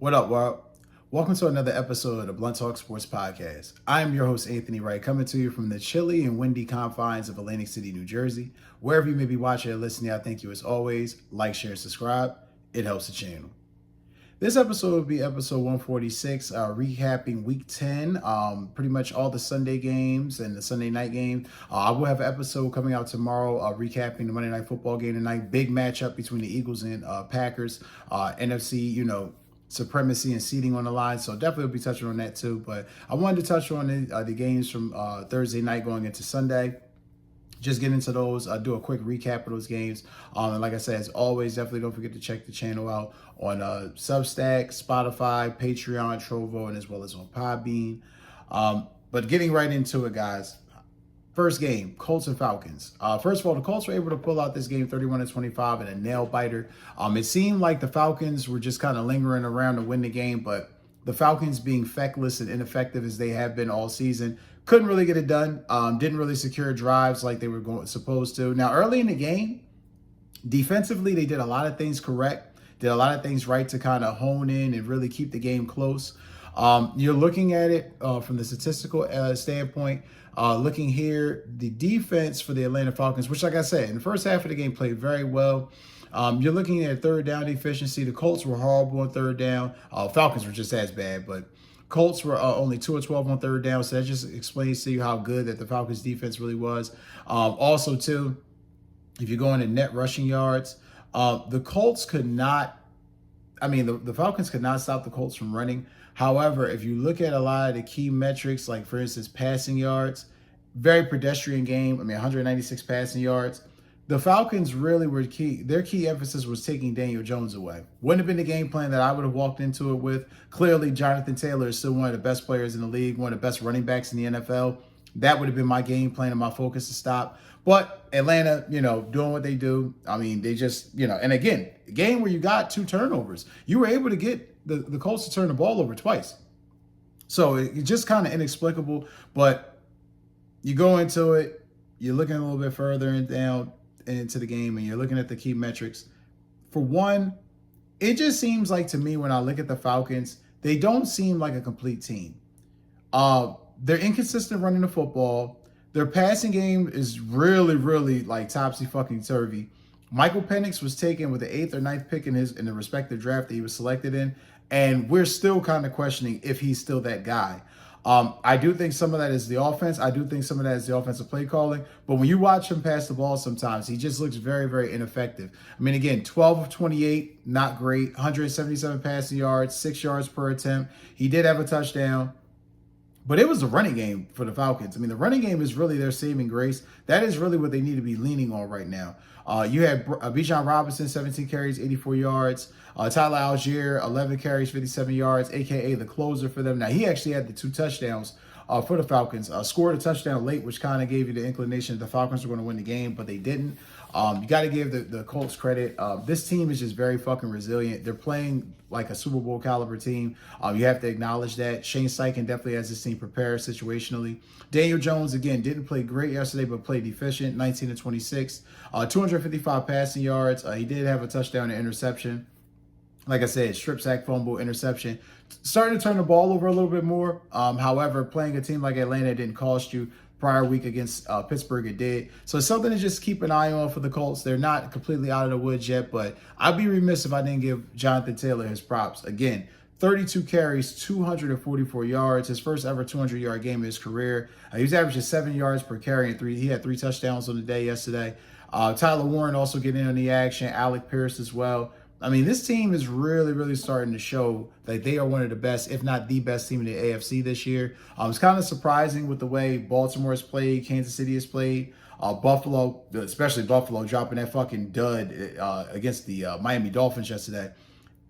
What up, world? Welcome to another episode of the Blunt Talk Sports Podcast. I am your host, Anthony Wright, coming to you from the chilly and windy confines of Atlantic City, New Jersey. Wherever you may be watching or listening, I thank you as always. Like, share, and subscribe. It helps the channel. This episode will be episode 146, recapping week 10, pretty much all the Sunday games and the Sunday night game. I will have an episode coming out tomorrow recapping the Monday Night Football game tonight. Big matchup between the Eagles and Packers. NFC, supremacy and seeding on the line. So definitely will be touching on that too. But I wanted to touch on the games from Thursday night going into Sunday. Just get into those, do a quick recap of those games. And like I said, as always, definitely don't forget to check the channel out on Substack, Spotify, Patreon, Trovo, and as well as on Podbean. But getting right into it, guys. First game, Colts and Falcons. First of all, the Colts were able to pull out this game 31-25 in a nail biter. It seemed like the Falcons were just kind of lingering around to win the game, but the Falcons, being feckless and ineffective as they have been all season, couldn't really get it done. Didn't really secure drives like they were supposed to. Now, early in the game, defensively, they did a lot of things correct, did a lot of things right to kind of hone in and really keep the game close. You're looking at it from the statistical standpoint. Looking here, the defense for the Atlanta Falcons, which, like I said, in the first half of the game played very well. You're looking at third down efficiency. The Colts were horrible on third down. Falcons were just as bad, but Colts were only 2 of 12 on third down. So that just explains to you how good that the Falcons defense really was. Also, too, if you go into net rushing yards, the Colts could not, the Falcons could not stop the Colts from running. However, if you look at a lot of the key metrics, like, for instance, passing yards, very pedestrian game. 196 passing yards. The Falcons really were key. Their key emphasis was taking Daniel Jones away. Wouldn't have been the game plan that I would have walked into it with. Clearly, Jonathan Taylor is still one of the best players in the league, one of the best running backs in the NFL. That would have been my game plan and my focus to stop. But Atlanta, doing what they do. They just, and again, a game where you got 2 turnovers. You were able to get the Colts to turn the ball over twice. So it's just kind of inexplicable. But you go into it, you're looking a little bit further and down into the game, and you're looking at the key metrics. For one, it just seems like to me when I look at the Falcons, they don't seem like a complete team. They're inconsistent running the football. Their passing game is really, really like topsy-fucking-turvy. Michael Penix was taken with the 8th or 9th pick in the respective draft that he was selected in, and we're still kind of questioning if he's still that guy. I do think some of that is the offense. I do think some of that is the offensive play calling. But when you watch him pass the ball sometimes, he just looks very, very ineffective. Again, 12 of 28, not great. 177 passing yards, 6 yards per attempt. He did have a touchdown. But it was the running game for the Falcons. The running game is really their saving grace. That is really what they need to be leaning on right now. You had Bijan Robinson, 17 carries, 84 yards. Tyler Algier, 11 carries, 57 yards, a.k.a. the closer for them. Now, he actually had the 2 touchdowns for the Falcons. Scored a touchdown late, which kind of gave you the inclination that the Falcons were going to win the game, but they didn't. You got to give the Colts credit. This team is just very fucking resilient. They're playing like a Super Bowl caliber team. You have to acknowledge that. Shane Steichen definitely has this team prepared situationally. Daniel Jones, again, didn't play great yesterday, but played efficient, 19 of 26. 255 passing yards. He did have a touchdown and interception. Like I said, strip sack, fumble, interception. Starting to turn the ball over a little bit more. However, playing a team like Atlanta didn't cost you. Prior week against Pittsburgh, it did. So it's something to just keep an eye on for the Colts. They're not completely out of the woods yet, but I'd be remiss if I didn't give Jonathan Taylor his props. Again, 32 carries, 244 yards, his first ever 200-yard game in his career. He was averaging 7 yards per carry, and he had 3 touchdowns on the day yesterday. Tyler Warren also getting in on the action, Alec Pierce as well. This team is really, really starting to show that they are one of the best, if not the best team in the AFC this year. It's kind of surprising with the way Baltimore has played, Kansas City has played, Buffalo, especially Buffalo, dropping that fucking dud against the Miami Dolphins yesterday.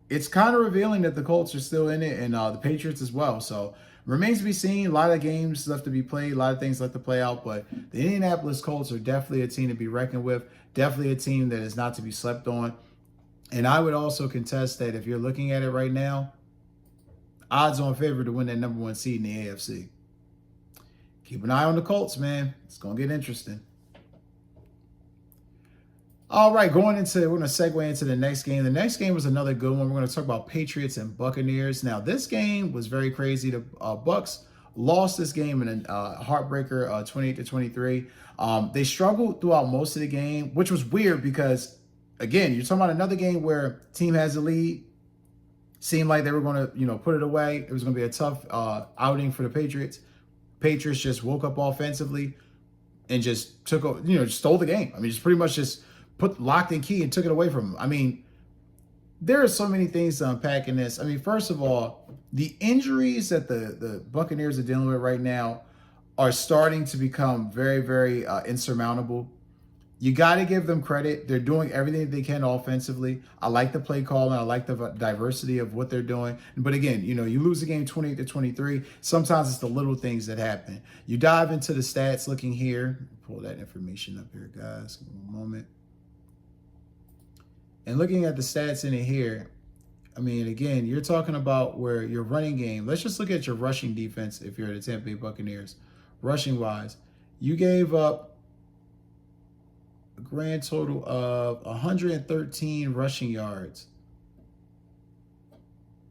It's kind of revealing that the Colts are still in it, and the Patriots as well. So remains to be seen. A lot of games left to be played, a lot of things left to play out, but the Indianapolis Colts are definitely a team to be reckoned with, definitely a team that is not to be slept on. And I would also contest that if you're looking at it right now, odds on favor to win that number 1 seed in the AFC. Keep an eye on the Colts, man. It's going to get interesting. All right, we're going to segue into the next game. The next game was another good one. We're going to talk about Patriots and Buccaneers. Now, this game was very crazy. The Bucs lost this game in a heartbreaker, 28-23. They struggled throughout most of the game, which was weird because, again, you're talking about another game where team has the lead. Seemed like they were going to, put it away. It was going to be a tough outing for the Patriots. Patriots just woke up offensively and just took, stole the game. I mean, just pretty much just locked in key and took it away from them. I mean, there are so many things to unpack in this. I mean, first of all, the injuries that the Buccaneers are dealing with right now are starting to become very, very insurmountable. You got to give them credit. They're doing everything they can offensively. I like the play call and I like the diversity of what they're doing. But again, you lose the game 28-23. Sometimes it's the little things that happen. You dive into the stats looking here. Pull that information up here, guys. Give me a moment. And looking at the stats in it here, I mean, again, you're talking about where your running game, let's just look at your rushing defense if you're the Tampa Bay Buccaneers. Rushing-wise, you gave up a grand total of 113 rushing yards.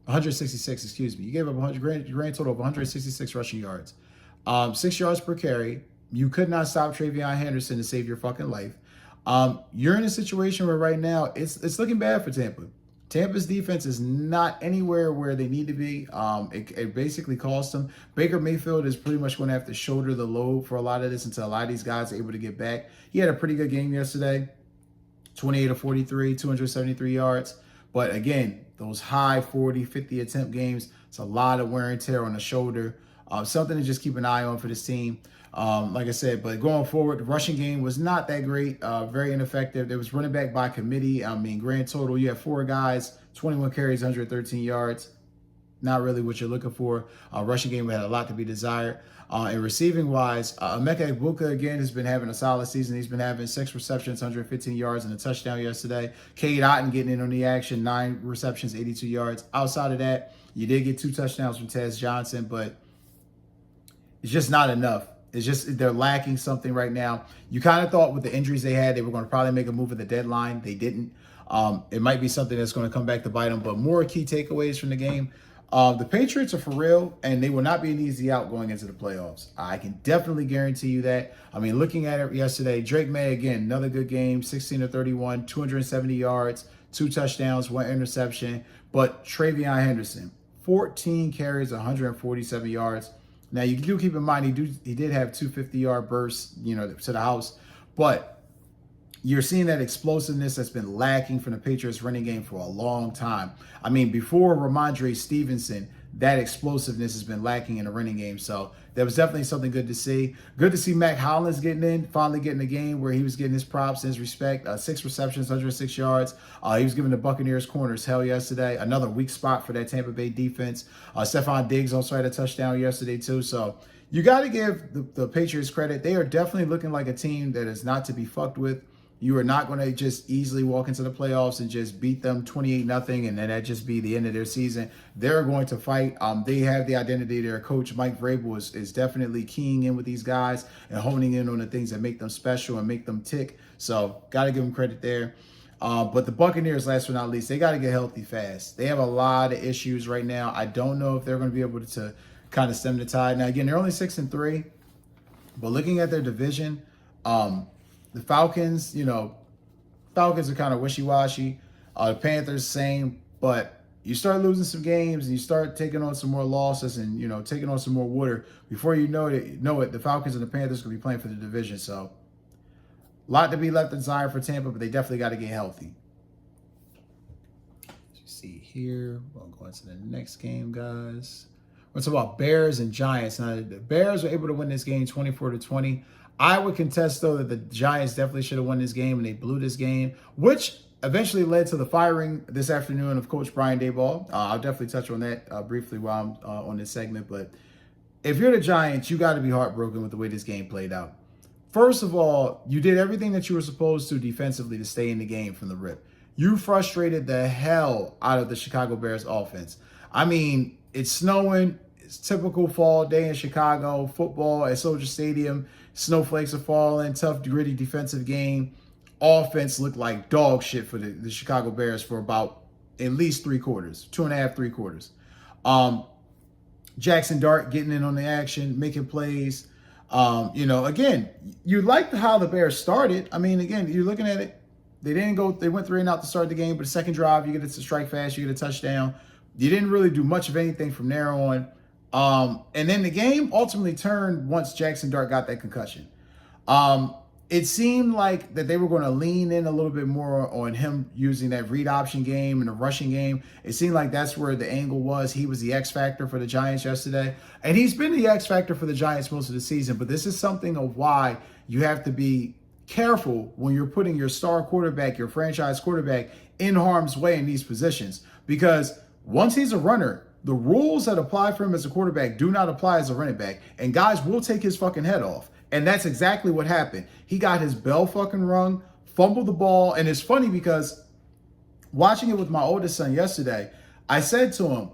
166, excuse me. You gave up a grand total of 166 rushing yards. 6 yards per carry. You could not stop Travion Henderson to save your fucking life. You're in a situation where right now it's looking bad for Tampa. Tampa's defense is not anywhere where they need to be. It basically cost them. Baker Mayfield is pretty much going to have to shoulder the load for a lot of this until a lot of these guys are able to get back. He had a pretty good game yesterday, 28-43, 273 yards. But again, those high 40, 50 attempt games, it's a lot of wear and tear on the shoulder. Something to just keep an eye on for this team. Like I said, but going forward, the rushing game was not that great, very ineffective. There was running back by committee. I mean, grand total, you have 4 guys, 21 carries, 113 yards. Not really what you're looking for. Rushing game had a lot to be desired. And receiving-wise, Emeka Egbuka, again, has been having a solid season. He's been having 6 receptions, 115 yards, and a touchdown yesterday. Cade Otton getting in on the action, 9 receptions, 82 yards. Outside of that, you did get 2 touchdowns from Tez Johnson, but it's just not enough. It's just they're lacking something right now. You kind of thought with the injuries they had, they were going to probably make a move at the deadline. They didn't. It might be something that's going to come back to bite them. But more key takeaways from the game. The Patriots are for real, and they will not be an easy out going into the playoffs. I can definitely guarantee you that. I mean, looking at it yesterday, Drake May, again, another good game, 16-31, 270 yards, 2 touchdowns, 1 interception. But Travion Henderson, 14 carries, 147 yards. Now, you do keep in mind he did have 2 50-yard bursts, to the house. But you're seeing that explosiveness that's been lacking from the Patriots running game for a long time. I mean, before Ramondre Stevenson, that explosiveness has been lacking in the running game. So that was definitely something good to see. Good to see Mac Hollins getting in, finally getting a game where he was getting his props and his respect. 6 receptions, 106 yards. He was giving the Buccaneers corners hell yesterday. Another weak spot for that Tampa Bay defense. Stephon Diggs also had a touchdown yesterday too. So you got to give the Patriots credit. They are definitely looking like a team that is not to be fucked with. You are not going to just easily walk into the playoffs and just beat them 28-0 and then that just be the end of their season. They're going to fight. They have the identity. Their coach, Mike Vrabel, is definitely keying in with these guys and honing in on the things that make them special and make them tick. So got to give them credit there. But the Buccaneers, last but not least, they got to get healthy fast. They have a lot of issues right now. I don't know if they're going to be able to kind of stem the tide. Now, again, they're only 6-3, but looking at their division, the Falcons, Falcons are kind of wishy-washy. The Panthers, same. But you start losing some games and you start taking on some more losses and, taking on some more water. Before you know it, the Falcons and the Panthers are going to be playing for the division. So, a lot to be left inside for Tampa, but they definitely got to get healthy. As you see here, we'll go into the next game, guys. We're talking about Bears and Giants. Now, the Bears were able to win this game 24-20. I would contest, though, that the Giants definitely should have won this game, and they blew this game, which eventually led to the firing this afternoon of Coach Brian Daboll. I'll definitely touch on that briefly while I'm on this segment. But if you're the Giants, you got to be heartbroken with the way this game played out. First of all, you did everything that you were supposed to defensively to stay in the game from the rip. You frustrated the hell out of the Chicago Bears offense. I mean, it's snowing. It's typical fall day in Chicago. Football at Soldier Stadium. Snowflakes are falling. Tough, gritty defensive game. offense looked like dog shit for the Chicago Bears for about at least 3 quarters, 2.5, 3 quarters. Jackson Dart getting in on the action, making plays. Again, you liked how the Bears started. I mean, again, you're looking at it. They went 3 and out to start the game, but the second drive, you get it to strike fast, you get a touchdown. You didn't really do much of anything from there on. And then the game ultimately turned once Jackson Dart got that concussion. It seemed like that they were going to lean in a little bit more on him using that read option game and the rushing game. It seemed like that's where the angle was. He was the X factor for the Giants yesterday. And he's been the X factor for the Giants most of the season. But this is something of why you have to be careful when you're putting your star quarterback, your franchise quarterback, in harm's way in these positions. Because once he's a runner, the rules that apply for him as a quarterback do not apply as a running back. And guys will take his fucking head off. And that's exactly what happened. He got his bell fucking rung, fumbled the ball. And it's funny because watching it with my oldest son yesterday, I said to him,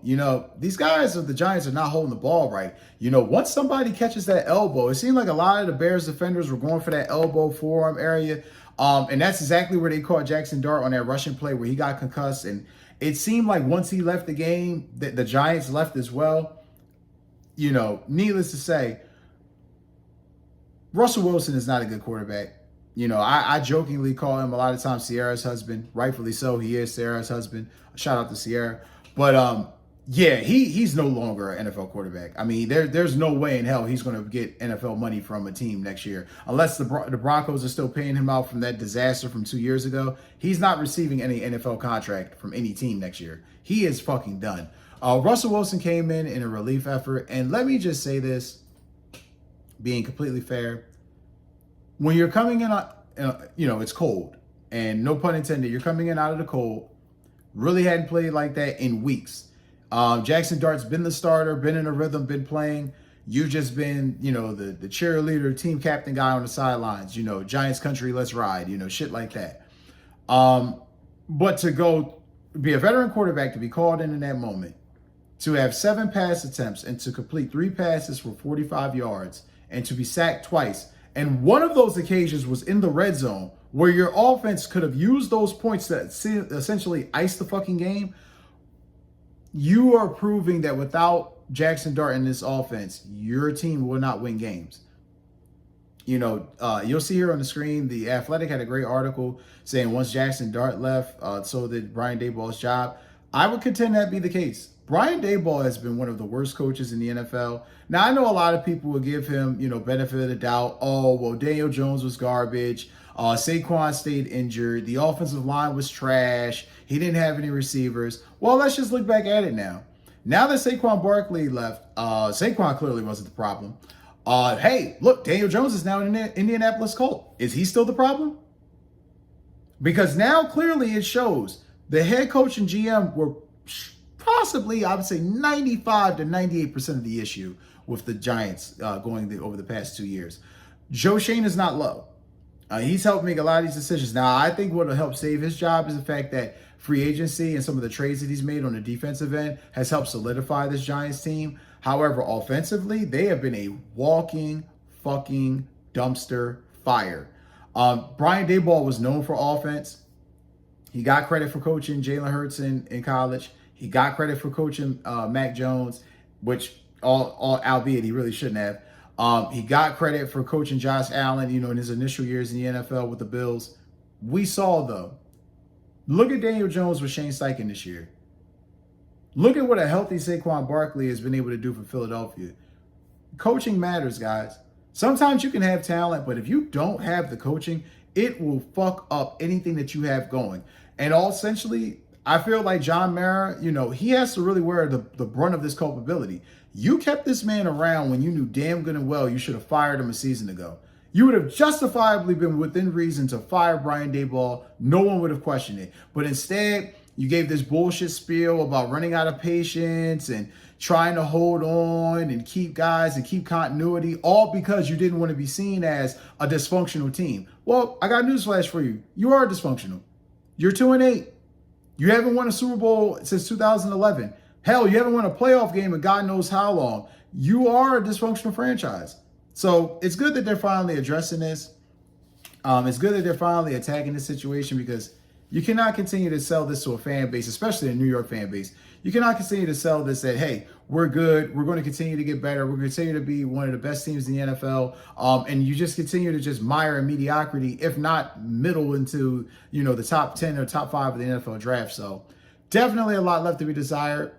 these guys of the Giants are not holding the ball right. Once somebody catches that elbow, it seemed like a lot of the Bears defenders were going for that elbow forearm area. And that's exactly where they caught Jackson Dart on that rushing play where he got concussed. And it seemed like once he left the game, the Giants left as well. Needless to say, Russell Wilson is not a good quarterback. I jokingly call him a lot of times Sierra's husband. Rightfully so. He is Sierra's husband. Shout out to Sierra. But he's no longer an NFL quarterback. I mean, there's no way in hell he's going to get NFL money from a team next year. Unless the Broncos are still paying him out from that disaster from 2 years ago. He's not receiving any NFL contract from any team next year. He is fucking done. Russell Wilson came in a relief effort. And let me just say this, being completely fair, when you're coming in, it's cold, and no pun intended, you're coming in out of the cold, really hadn't played like that in weeks. Jackson Dart's been the starter, been in a rhythm, been playing. You've just been, the cheerleader, team captain guy on the sidelines, Giants country, let's ride, shit like that. But to go be a veteran quarterback, to be called in that moment, to have 7 pass attempts and to complete 3 passes for 45 yards, and to be sacked twice. And one of those occasions was in the red zone where your offense could have used those points to essentially ice the fucking game. You are proving that without Jackson Dart in this offense, your team will not win games. You'll see here on the screen, The Athletic had a great article saying once Jackson Dart left, so did Brian Daboll's job. I would contend that be the case. Brian Daboll has been one of the worst coaches in the NFL. Now, I know a lot of people will give him, benefit of the doubt. Oh, well, Daniel Jones was garbage. Saquon stayed injured. The offensive line was trash. He didn't have any receivers. Well, let's just look back at it now. Now that Saquon Barkley left, Saquon clearly wasn't the problem. Hey, look, Daniel Jones is now an Indianapolis Colt. Is he still the problem? Because now clearly it shows the head coach and GM were possibly, I would say, 95 to 98% of the issue with the Giants over the past 2 years. Joe Shane is not low. He's helped make a lot of these decisions. Now, I think what will help save his job is the fact that free agency and some of the trades that he's made on the defensive end has helped solidify this Giants team. However, offensively, they have been a walking fucking dumpster fire. Brian Daboll was known for offense. He got credit for coaching Jalen Hurts in college. He got credit for coaching Mac Jones, which albeit he really shouldn't have. He got credit for coaching Josh Allen, in his initial years in the NFL with the Bills. We saw, though, look at Daniel Jones with Shane Steichen this year. Look at what a healthy Saquon Barkley has been able to do for Philadelphia. Coaching matters, guys. Sometimes you can have talent, but if you don't have the coaching, it will fuck up anything that you have going. And essentially, I feel like John Mara, he has to really wear the brunt of this culpability. You kept this man around when you knew damn good and well you should have fired him a season ago. You would have justifiably been within reason to fire Brian Daboll. No one would have questioned it. But instead, you gave this bullshit spiel about running out of patience and trying to hold on and keep guys and keep continuity, all because you didn't want to be seen as a dysfunctional team. Well, I got news flash for you. You are dysfunctional. You're 2-8. You haven't won a Super Bowl since 2011. Hell, you haven't won a playoff game in God knows how long. You are a dysfunctional franchise. So it's good that they're finally addressing this. It's good that they're finally attacking this situation because you cannot continue to sell this to a fan base, especially a New York fan base. You cannot continue to sell this that, hey, we're good. We're going to continue to get better. We're going to continue to be one of the best teams in the NFL. And you just continue to just mire in mediocrity, if not middle into, the top 10 or top 5 of the NFL draft. So definitely a lot left to be desired.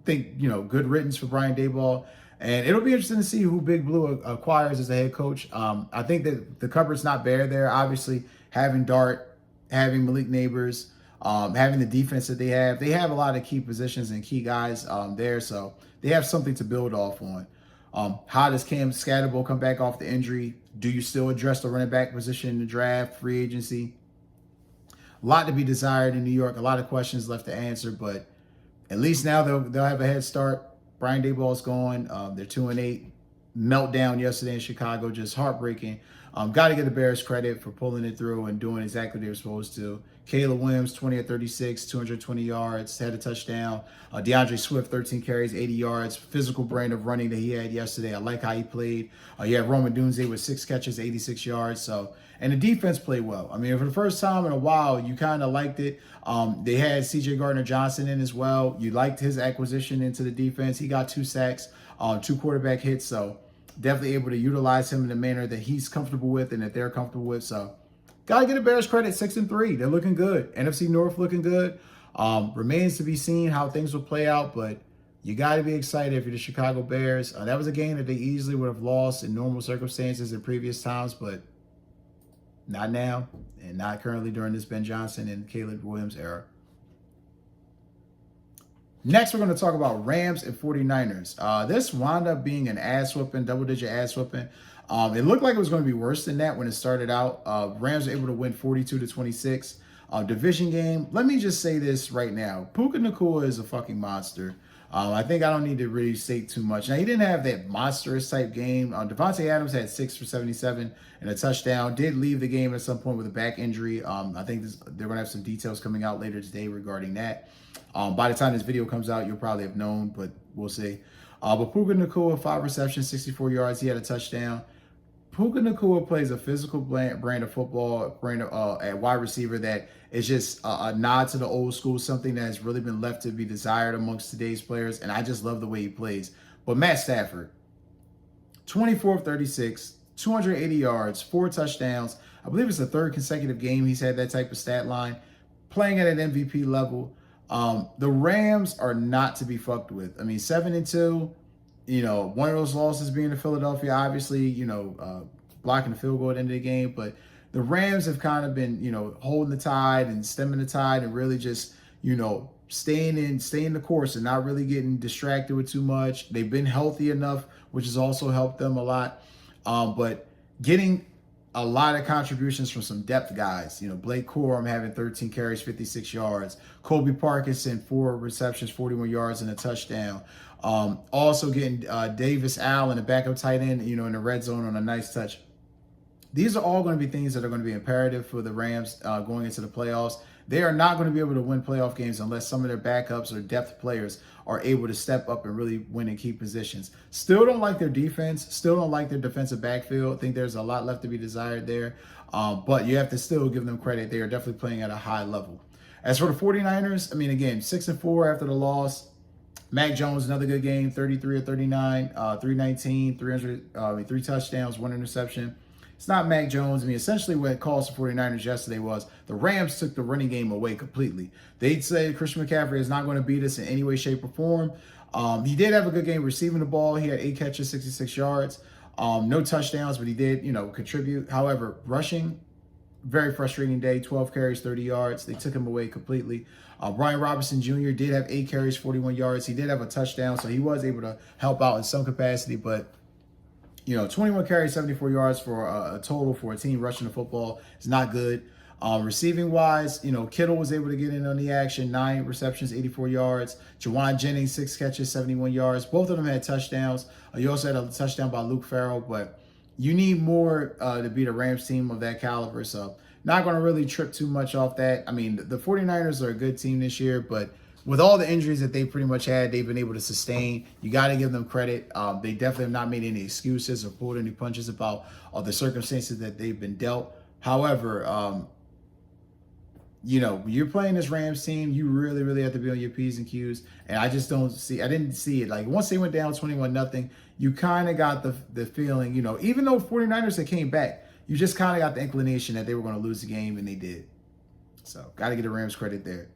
Think, good riddance for Brian Daboll. And it'll be interesting to see who Big Blue acquires as a head coach. I think that the cupboard's not bare there. Obviously, having Dart, having Malik Neighbors, having the defense that they have a lot of key positions and key guys there. So they have something to build off on. How does Cam Scatterbo come back off the injury? Do you still address the running back position in the draft, free agency? A lot to be desired in New York. A lot of questions left to answer, but at least now they'll have a head start. Brian Daboll's gone. They're 2-8. Meltdown yesterday in Chicago, just heartbreaking. Got to give the Bears credit for pulling it through and doing exactly what they were supposed to. Caleb Williams, 20 of 36, 220 yards, had a touchdown. DeAndre Swift, 13 carries, 80 yards. Physical brand of running that he had yesterday. I like how he played. You had Roman Dunze with 6 catches, 86 yards. And the defense played well. I mean, for the first time in a while, you kind of liked it. They had C.J. Gardner-Johnson in as well. You liked his acquisition into the defense. He got 2 sacks, 2 quarterback hits. So definitely able to utilize him in a manner that he's comfortable with and that they're comfortable with. So got to give the Bears credit, 6-3. They're looking good. NFC North looking good. Remains to be seen how things will play out, but you got to be excited if you're the Chicago Bears. That was a game that they easily would have lost in normal circumstances in previous times, but not now, and not currently during this Ben Johnson and Caleb Williams era. Next, we're going to talk about Rams and 49ers. This wound up being an ass whooping, double-digit ass whooping. It looked like it was going to be worse than that when it started out. Rams were able to win 42-26. Division game. Let me just say this right now. Puka Nacua is a fucking monster. I think I don't need to really state too much. Now, he didn't have that monstrous type game. Devontae Adams had 6 for 77 and a touchdown. Did leave the game at some point with a back injury. I think they're going to have some details coming out later today regarding that. By the time this video comes out, you'll probably have known, but we'll see. But Puka Nacua, 5 receptions, 64 yards. He had a touchdown. Puka Nacua plays a physical brand of football, at wide receiver that is just a nod to the old school, something that has really been left to be desired amongst today's players, and I just love the way he plays. But Matt Stafford, 24 of 36, 280 yards, 4 touchdowns. I believe it's the 3rd consecutive game he's had that type of stat line, playing at an MVP level. The Rams are not to be fucked with. I mean, 7-2. One of those losses being to Philadelphia, obviously, blocking the field goal at the end of the game. But the Rams have kind of been, holding the tide and stemming the tide and really just, staying the course and not really getting distracted with too much. They've been healthy enough, which has also helped them a lot. But getting a lot of contributions from some depth guys. Blake Corum having 13 carries, 56 yards. Colby Parkinson, 4 receptions, 41 yards and a touchdown. Also getting Davis Allen, a backup tight end, in the red zone on a nice touch. These are all going to be things that are going to be imperative for the Rams going into the playoffs. They are not going to be able to win playoff games unless some of their backups or depth players are able to step up and really win in key positions. Still don't like their defense. Still don't like their defensive backfield. I think there's a lot left to be desired there. But you have to still give them credit. They are definitely playing at a high level. As for the 49ers, again, 6-4 after the loss. Mac Jones, another good game, 33 of 39, 319, 3 touchdowns, 1 interception. It's not Mac Jones. Essentially what it caused the 49ers yesterday was the Rams took the running game away completely. They'd say Christian McCaffrey is not going to beat us in any way, shape, or form. He did have a good game receiving the ball. He had 8 catches, 66 yards. No touchdowns, but he did, contribute. However, rushing, very frustrating day, 12 carries, 30 yards. They took him away completely. Brian Robinson Jr. did have 8 carries, 41 yards. He did have a touchdown, so he was able to help out in some capacity, but 21 carries, 74 yards for a total for a team rushing the football is not good. Receiving wise, Kittle was able to get in on the action, 9 receptions, 84 yards. Jawan Jennings, 6 catches, 71 yards. Both of them had touchdowns. You also had a touchdown by Luke Farrell, but you need more to beat a Rams team of that caliber. So not going to really trip too much off that. The 49ers are a good team this year, but with all the injuries that they pretty much had, they've been able to sustain. You got to give them credit. They definitely have not made any excuses or pulled any punches about the circumstances that they've been dealt. However, you're playing this Rams team, you really, really have to be on your P's and Q's. And I didn't see it. Like, once they went down 21-0, you kind of got the feeling, even though 49ers had came back, you just kind of got the inclination that they were going to lose the game, and they did. So, got to give the Rams credit there.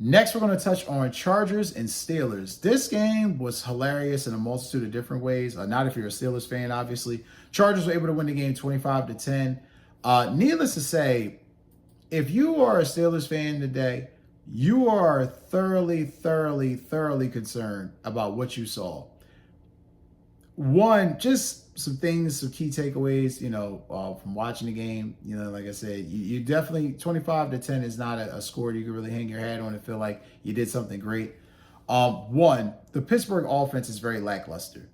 Next, we're going to touch on Chargers and Steelers. This game was hilarious in a multitude of different ways. Not if you're a Steelers fan, obviously. Chargers were able to win the game 25-10. Needless to say, if you are a Steelers fan today, you are thoroughly, thoroughly, thoroughly concerned about what you saw. One, just some key takeaways, from watching the game. Like I said, you definitely, 25-10 is not a score you can really hang your hat on and feel like you did something great. One, the Pittsburgh offense is very lackluster.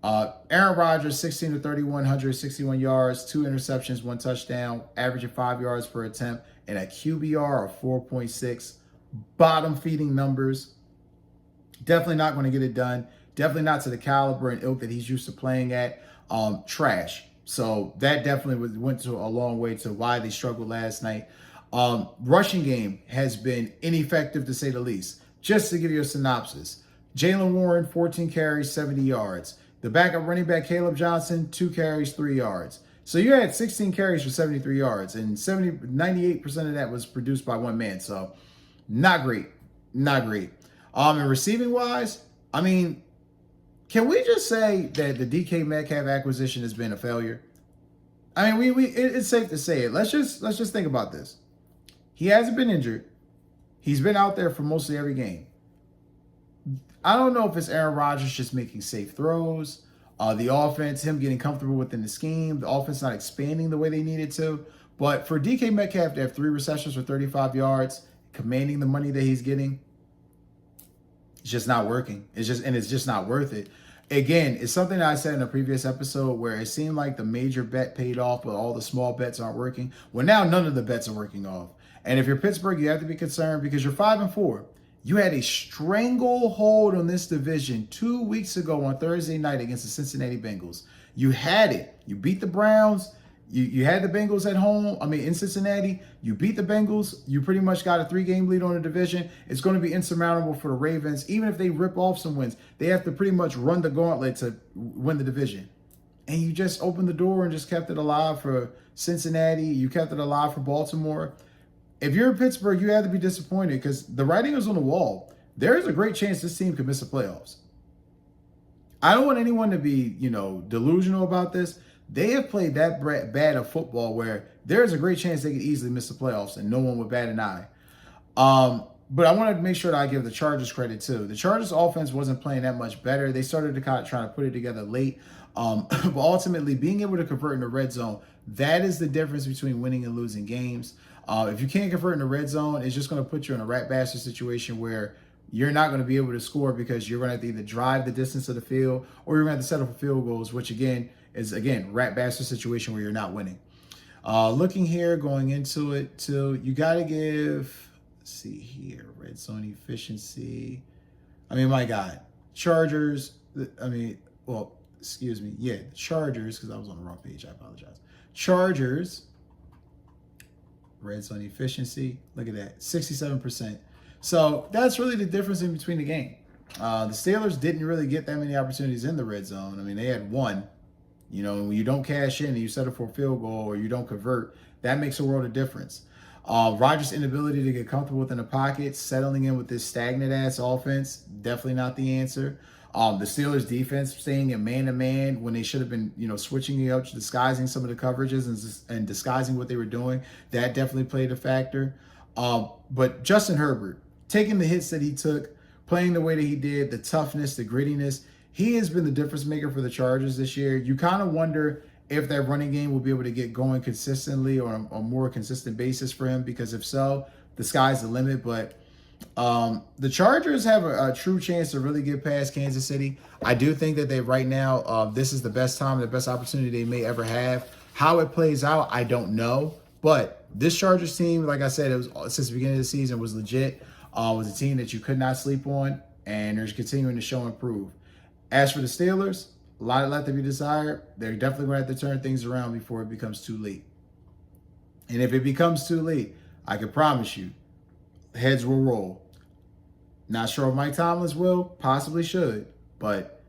Aaron Rodgers, 16-31, 161 yards, 2 interceptions, 1 touchdown, averaging 5 yards per attempt, and a QBR of 4.6. Bottom feeding numbers. Definitely not going to get it done. Definitely not to the caliber and ilk that he's used to playing at. Trash. So that definitely went to a long way to why they struggled last night. Rushing game has been ineffective, to say the least. Just to give you a synopsis. Jaylen Warren, 14 carries, 70 yards. The backup running back, Caleb Johnson, 2 carries, 3 yards. So you had 16 carries for 73 yards, and 98% of that was produced by one man. So not great. Not great. And receiving wise, I mean, can we just say that the DK Metcalf acquisition has been a failure? I mean, it's safe to say it. Let's just think about this. He hasn't been injured. He's been out there for mostly every game. I don't know if it's Aaron Rodgers just making safe throws, the offense, him getting comfortable within the scheme, the offense not expanding the way they needed to. But for DK Metcalf to have 3 receptions for 35 yards, commanding the money that he's getting, it's just not working. It's just not worth it. Again, it's something that I said in a previous episode where it seemed like the major bet paid off, but all the small bets aren't working. Well, now none of the bets are working off. And if you're Pittsburgh, you have to be concerned because you're 5-4. You had a stranglehold on this division 2 weeks ago on Thursday night against the Cincinnati Bengals. You had it. You beat the Browns. You had the Bengals at home. In Cincinnati. You beat the Bengals. You pretty much got a 3-game lead on the division. It's going to be insurmountable for the Ravens. Even if they rip off some wins, they have to pretty much run the gauntlet to win the division. And you just opened the door and just kept it alive for Cincinnati. You kept it alive for Baltimore. If you're in Pittsburgh, you have to be disappointed because the writing is on the wall. There is a great chance this team could miss the playoffs. I don't want anyone to be, delusional about this. They have played that bad of football where there is a great chance they could easily miss the playoffs and no one would bat an eye. But I wanted to make sure that I give the Chargers credit too. The Chargers offense wasn't playing that much better. They started to kind of try to put it together late. But ultimately, being able to convert in the red zone, that is the difference between winning and losing games. If you can't convert in the red zone, it's just going to put you in a rat bastard situation where you're not going to be able to score because you're going to have to either drive the distance of the field or you're going to have to settle for field goals, which is rat bastard situation where you're not winning. Looking here, going into it too, you got to give, let's see here, red zone efficiency. My God, Chargers. Chargers, because I was on the wrong page. I apologize. Chargers. Red zone efficiency, look at that, 67%. So that's really the difference in between the game. The Steelers didn't really get that many opportunities in the red zone. They had one. When you don't cash in and you settle for a field goal or you don't convert, that makes a world of difference. Rodgers' inability to get comfortable within the pocket, settling in with this stagnant-ass offense, definitely not the answer. The Steelers' defense staying in man-to-man when they should have been, switching it up, disguising some of the coverages and disguising what they were doing. That definitely played a factor. But Justin Herbert, taking the hits that he took, playing the way that he did, the toughness, the grittiness, he has been the difference maker for the Chargers this year. You kind of wonder if that running game will be able to get going consistently or on a more consistent basis for him, because if so, the sky's the limit. But the Chargers have a true chance to really get past Kansas City. I do think that right now, this is the best time, the best opportunity they may ever have. How it plays out, I don't know. But this Chargers team, like I said, it was since the beginning of the season was legit. Was a team that you could not sleep on, and they're continuing to show improve. As for the Steelers, a lot left to be desired. They're definitely going to have to turn things around before it becomes too late. And if it becomes too late, I can promise you, heads will roll. Not sure if Mike Tomlin will, possibly should, but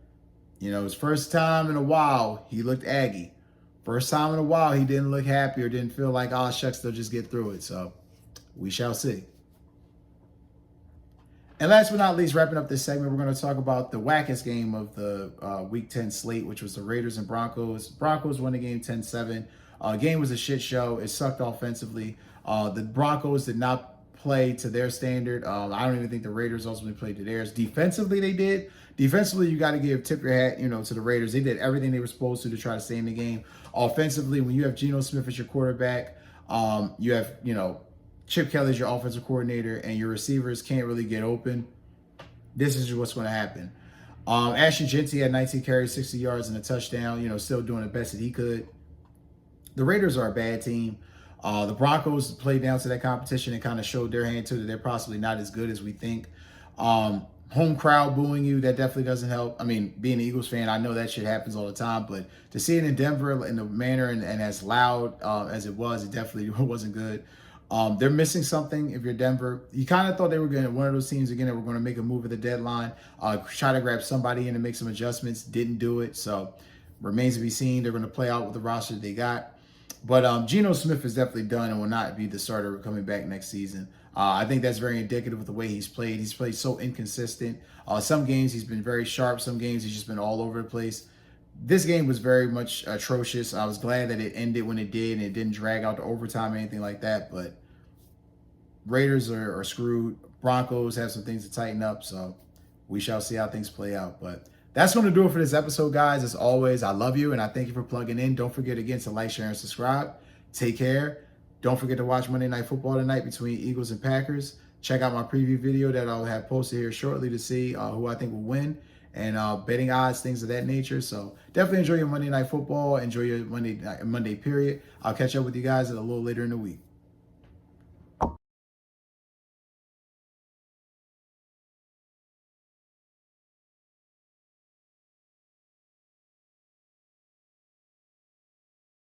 his first time in a while, he looked Aggie. First time in a while, he didn't look happy or didn't feel like, oh, shucks, they'll just get through it. So we shall see. And last but not least, wrapping up this segment, we're going to talk about the wackest game of the Week 10 slate, which was the Raiders and Broncos. Broncos won the game 10-7. Game was a shit show. It sucked offensively. The Broncos did not play to their standard. I don't even think the Raiders ultimately played to theirs. Defensively, they did. Defensively, you got to tip your hat, to the Raiders. They did everything they were supposed to try to stay in the game. Offensively, when you have Geno Smith as your quarterback, you have, Chip Kelly as your offensive coordinator, and your receivers can't really get open, this is what's going to happen. Ashton Jeanty had 19 carries, 60 yards, and a touchdown, still doing the best that he could. The Raiders are a bad team. The Broncos played down to that competition and kind of showed their hand too that they're possibly not as good as we think. Home crowd booing you, that definitely doesn't help. I mean, being an Eagles fan, I know that shit happens all the time, but to see it in Denver in the manner and as loud as it was, it definitely wasn't good. They're missing something if you're Denver. You kind of thought they were going to, one of those teams again that were going to make a move at the deadline, try to grab somebody in and make some adjustments, didn't do it. So remains to be seen. They're going to play out with the roster they got. But Geno Smith is definitely done and will not be the starter coming back next season. I think that's very indicative of the way he's played. He's played so inconsistent. Some games he's been very sharp. Some games he's just been all over the place. This game was very much atrocious. I was glad that it ended when it did and it didn't drag out to overtime or anything like that. But Raiders are screwed. Broncos have some things to tighten up. So we shall see how things play out. But that's going to do it for this episode, guys. As always, I love you and I thank you for plugging in. Don't forget again to like, share, and subscribe. Take care. Don't forget to watch Monday Night Football tonight between Eagles and Packers. Check out my preview video that I'll have posted here shortly to see who I think will win and betting odds, things of that nature. So definitely enjoy your Monday Night Football. Enjoy your Monday period. I'll catch up with you guys a little later in the week.